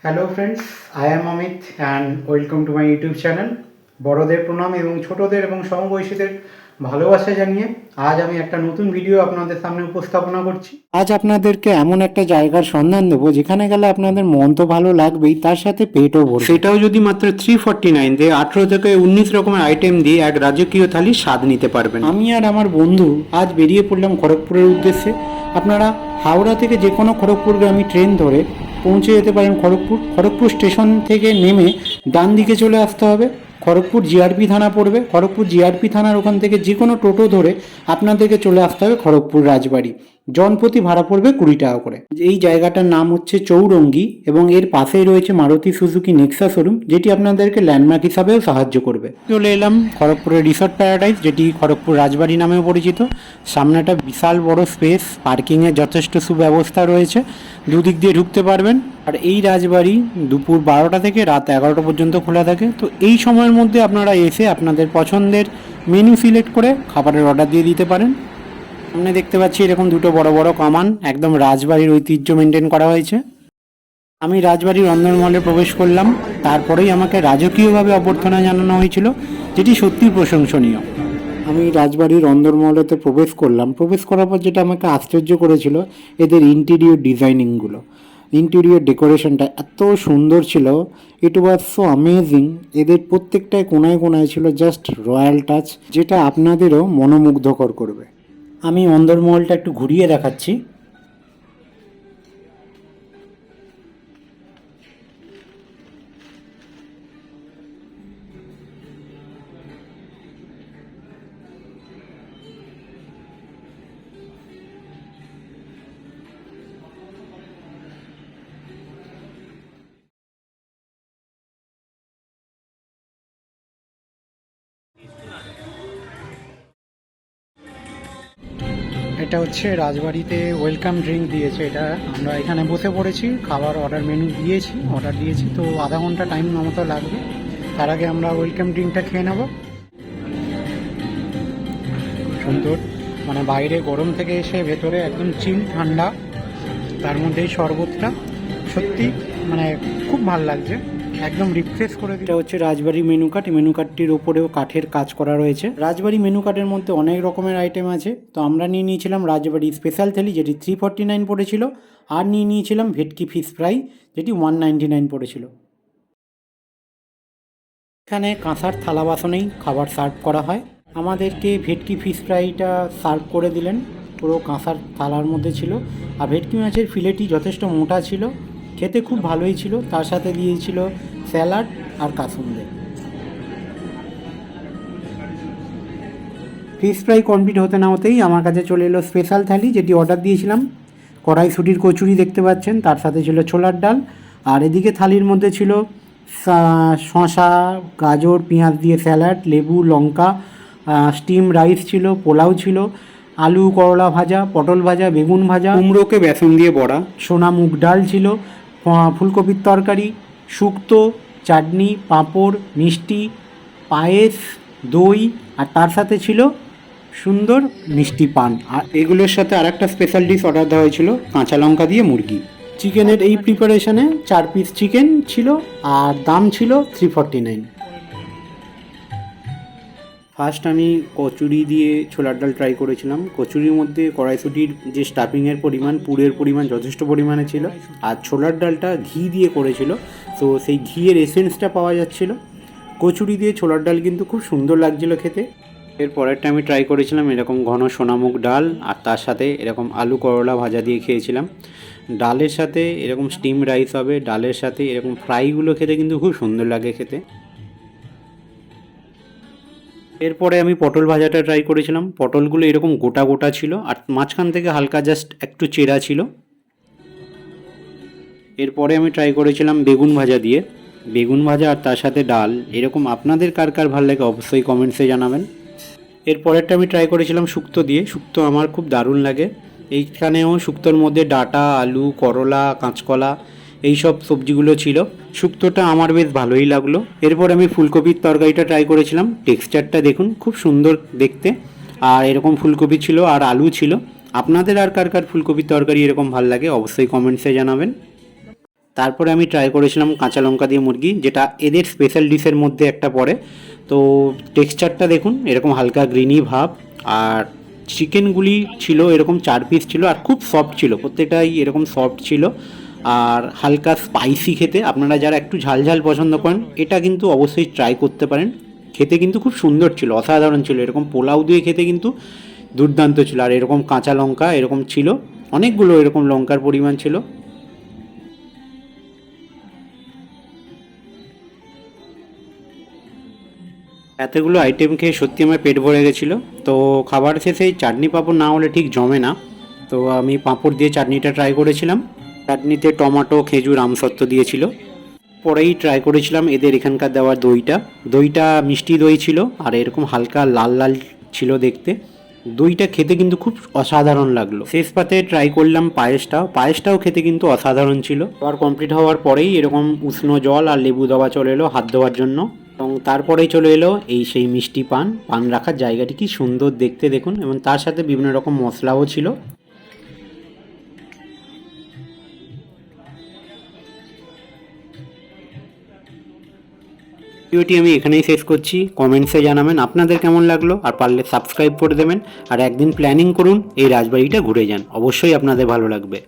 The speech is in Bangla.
Hello friends, I am Amit and welcome to my YouTube channel. বড়দের প্রণাম এবং ছোটদের এবং সমবয়সীদের ভালোবাসা জানিয়ে আজ আমি একটা নতুন ভিডিও আপনাদের সামনে উপস্থাপনা করছি। আজ আপনাদেরকে এমন একটা জায়গার সন্ধান দেবো যেখানে গেলে আপনাদের মন তো ভালো লাগবেই, তার সাথে পেটও ভরবে। সেটাও যদি মাত্র 349 দিয়ে 18 থেকে 19 রকমের আইটেম দিয়ে এক রাজকীয় থালির স্বাদ নিতে পারবেন। আমি আর আমার বন্ধু আজ বেরিয়ে পড়লাম খড়গপুরের উদ্দেশ্যে। আপনারা হাওড়া থেকে যে কোনো খড়গপুরগামী ট্রেন ধরে পৌঁছে যেতে পারেন খড়গপুর স্টেশন থেকে নেমে ডান দিকে চলে আসতে হবে। খড়গপুর জিআরপি থানা পড়বে। খড়গপুর জিআরপি থানার ওখান থেকে যে কোনো টোটো ধরে আপনাদেরকে চলে আসতে হবে খড়গপুর রাজবাড়ি। জনপ্রতি ভাড়া পড়বে 20 টাকা করে। এই জায়গাটার নাম হচ্ছে চৌরঙ্গি এবং এর পাশেই রয়েছে মারুতি সুজুকি নেক্সা শোরুম, যেটি আপনাদেরকে ল্যান্ডমার্ক হিসাবেও সাহায্য করবে। চলে এলাম খড়গপুরের রিসর্ট প্যারাডাইস, যেটি খড়গপুর রাজবাড়ি নামেও পরিচিত। সামনে একটা বিশাল বড় স্পেস, পার্কিংয়ের যথেষ্ট সুব্যবস্থা রয়েছে, দুদিক দিয়ে ঢুকতে পারবেন। আর এই রাজবাড়ি দুপুর 12টা থেকে রাত 11টা পর্যন্ত খোলা থাকে। তো এই সময়ের মধ্যে আপনারা এসে আপনাদের পছন্দের মেনু সিলেক্ট করে খাবারের অর্ডার দিয়ে দিতে পারেন। সামনে দেখতে পাচ্ছি এরকম দুটো বড় বড় কামান, একদম রাজবাড়ির ঐতিহ্য মেনটেন করা হয়েছে। আমি রাজবাড়ির রন্ধনমহলে প্রবেশ করলাম, তারপরেই আমাকে রাজকীয়ভাবে অভ্যর্থনা জানানো হয়েছিল, যেটি সত্যিই প্রশংসনীয়। আমি রাজবাড়ির রন্ধনমহলেতে প্রবেশ করলাম। প্রবেশ করার পর যেটা আমাকে আশ্চর্য করেছিল, এদের ইন্টেরিয়র ডিজাইনিংগুলো, ইন্টেরিয়র ডেকোরেশনটা এত সুন্দর ছিল। ইট ওয়াজ সো অ্যামেজিং। এদের প্রত্যেকটায় কোনায় কোনায় ছিল জাস্ট রয়্যাল টাচ, যেটা আপনাদেরও মনোমুগ্ধকর করবে। আমি অন্দরমহলটা একটু ঘুরিয়ে দেখাচ্ছি। এটা হচ্ছে রাজবাড়িতে ওয়েলকাম ড্রিঙ্ক দিয়েছে। এটা আমরা এখানে বসে পড়েছি, খাবার অর্ডার মেনু দিয়েছি, অর্ডার দিয়েছি, তো আধা ঘন্টা টাইম মতো লাগবে। তার আগে আমরা ওয়েলকাম ড্রিঙ্কটা খেয়ে নেব। সুন্দর, মানে বাইরে গরম থেকে এসে ভেতরে একদম চিল ঠান্ডা, তার মধ্যে এই শরবতটা সত্যি মানে খুব ভালো লাগছে, একদম রিফ্রেশ করে দিচ্ছে। এটা হচ্ছে রাজবাড়ি মেনু কার্ড। মেনু কার্ডটির ওপরেও কাঠের কাজ করা রয়েছে। রাজবাড়ি মেনু কার্ডের মধ্যে অনেক রকমের আইটেম আছে। তো আমরা নিয়ে নিয়েছিলাম রাজবাড়ি স্পেশাল থালি, যেটি 349 পড়েছিল, আর নিয়ে নিয়েছিলাম ভেটকি ফিশ ফ্রাই, যেটি 199 পড়েছিল। এখানে কাঁসার থালা বাসনেই খাবার সার্ভ করা হয়। আমাদেরকে ভেটকি ফিশ ফ্রাইটা সার্ভ করে দিলেন, পুরো কাঁসার থালার মধ্যে ছিল। আর ভেটকি মাছের ফিলেটি যথেষ্ট মোটা ছিল, খেতে খুব ভালোই ছিল। তার সাথে দিয়েছিল স্যালাড আর কাসুন্দি। ফিশ ফ্রাই কমপ্লিট হতে না হতেই আমার কাছে চলে এলো স্পেশাল থালি, যেটি অর্ডার দিয়েছিলাম। কড়াইশুঁটির কচুরি দেখতে পাচ্ছেন, তার সাথে ছিল ছোলার ডাল। আর এদিকে থালির মধ্যে ছিল শসা, গাজর, পেঁয়াজ দিয়ে স্যালাড, লেবু, লঙ্কা, স্টিম রাইস ছিল, পোলাও ছিল, আলু করলা ভাজা, পটল ভাজা, বেগুন ভাজা, কুমড়োকে বেসন দিয়ে বড়া, সোনা মুগ ডাল ছিল, ফুলকপির তরকারি, শুক্তো, চাটনি, পাঁপড়, মিষ্টি, পায়েস, দই, আর তার সাথে ছিল সুন্দর মিষ্টি পান। আর এগুলোর সাথে আরেকটা স্পেশাল ডিশ অর্ডার দেওয়া হয়েছিল, কাঁচা লঙ্কা দিয়ে মুরগি। চিকেনের এই প্রিপারেশনে 4 পিস চিকেন ছিল আর দাম ছিল 349। ফার্স্ট আমি কচুরি দিয়ে ছোলার ডাল ট্রাই করেছিলাম। কচুরির মধ্যে কড়াইশুঁটির যে স্টাফিংয়ের পরিমাণ, পুরের পরিমাণ যথেষ্ট পরিমাণে ছিল। আর ছোলার ডালটা ঘি দিয়ে করেছিল, তো সেই ঘিয়ের এসেন্সটা পাওয়া যাচ্ছিল। কচুরি দিয়ে ছোলার ডাল কিন্তু খুব সুন্দর লাগছিল খেতে। এর পরেরটা আমি ট্রাই করেছিলাম এরকম ঘন সোনামুগ ডাল, আর তার সাথে এরকম আলু করলা ভাজা দিয়ে খেয়েছিলাম। ডালের সাথে এরকম স্টিম রাইস হবে, ডালের সাথে এরকম ফ্রাইগুলো খেতে কিন্তু খুব সুন্দর লাগে খেতে। এরপরে আমি পটল ভাজাটা ট্রাই করেছিলাম। পটলগুলো এরকম গোটা গোটা ছিল, আর মাঝখান থেকে হালকা জাস্ট একটু চেরা ছিল। এরপরে আমি ট্রাই করেছিলাম বেগুন ভাজা দিয়ে, বেগুন ভাজা আর তার সাথে ডাল। এরকম আপনাদের কার কার ভালো লাগে অবশ্যই কমেন্টসে জানাবেন। এরপরেরটা আমি ট্রাই করেছিলাম শুক্তো দিয়ে। শুক্তো আমার খুব দারুণ লাগে। এইখানেও শুক্তোর মধ্যে ডাঁটা, আলু, করলা, কাঁচকলা এই সব সবজিগুলো ছিল। শুক্তোটা আমার বেশ ভালোই লাগলো। এরপর আমি ফুলকপির তরকারিটা ট্রাই করেছিলাম। টেক্সচারটা দেখুন, খুব সুন্দর দেখতে। আর এরকম ফুলকপি ছিল আর আলু ছিল। আপনাদের আর কার কার ফুলকপির তরকারি এরকম ভালো লাগে অবশ্যই কমেন্টসে জানাবেন। তারপরে আমি ট্রাই করেছিলাম কাঁচা লঙ্কা দিয়ে মুরগি, যেটা এদের স্পেশাল ডিশের মধ্যে একটা পড়ে। তো টেক্সচারটা দেখুন, এরকম হালকা গ্রিনি ভাব, আর চিকেনগুলি ছিল এরকম 4 পিস ছিল, আর খুব সফট ছিল, প্রত্যেকটাই এরকম সফট ছিল আর হালকা স্পাইসি খেতে। আপনারা যারা একটু ঝাল ঝাল পছন্দ করেন, এটা কিন্তু অবশ্যই ট্রাই করতে পারেন। খেতে কিন্তু খুব সুন্দর ছিল, অসাধারণ ছিল, এরকম পোলাও দিয়ে খেতে কিন্তু দুর্দান্ত ছিল। আর এরকম কাঁচা লঙ্কা এরকম ছিল, অনেকগুলো এরকম লঙ্কার পরিমাণ ছিল। এতগুলো আইটেম খেয়ে সত্যি আমার পেট ভরে গেছিলো। তো খাবার শেষে চাটনি পাঁপড় না হলে ঠিক জমে না, তো আমি পাঁপড় দিয়ে চাটনিটা ট্রাই করেছিলাম। চাটনিতে টমেটো, খেজুর, আমসত্ত্ব দিয়েছিল। পরেই ট্রাই করেছিলাম এদের এখানকার দেওয়া দইটা। দইটা মিষ্টি দই ছিল আর এরকম হালকা লাল লাল ছিল দেখতে। দইটা খেতে কিন্তু খুব অসাধারণ লাগলো। শেষ পাতে ট্রাই করলাম পায়েসটাও খেতে কিন্তু অসাধারণ ছিল। খাবার কমপ্লিট হওয়ার পরেই এরকম উষ্ণ জল আর লেবু দেওয়া চলে এলো হাত ধোয়ার জন্য, এবং তারপরেই চলে এলো এই সেই মিষ্টি পান রাখার জায়গাটি কি সুন্দর দেখতে দেখুন, এবং তার সাথে বিভিন্ন রকম মশলাও ছিল। ভিডিওটি আমি এখানেই শেষ করছি। কমেন্টসে জানাবেন আপনাদের কেমন লাগলো, আর পারলে সাবস্ক্রাইব করে দেবেন। আর একদিন প্ল্যানিং করুন এই রাজবাড়িটা ঘুরে যান, অবশ্যই আপনাদের ভালো লাগবে।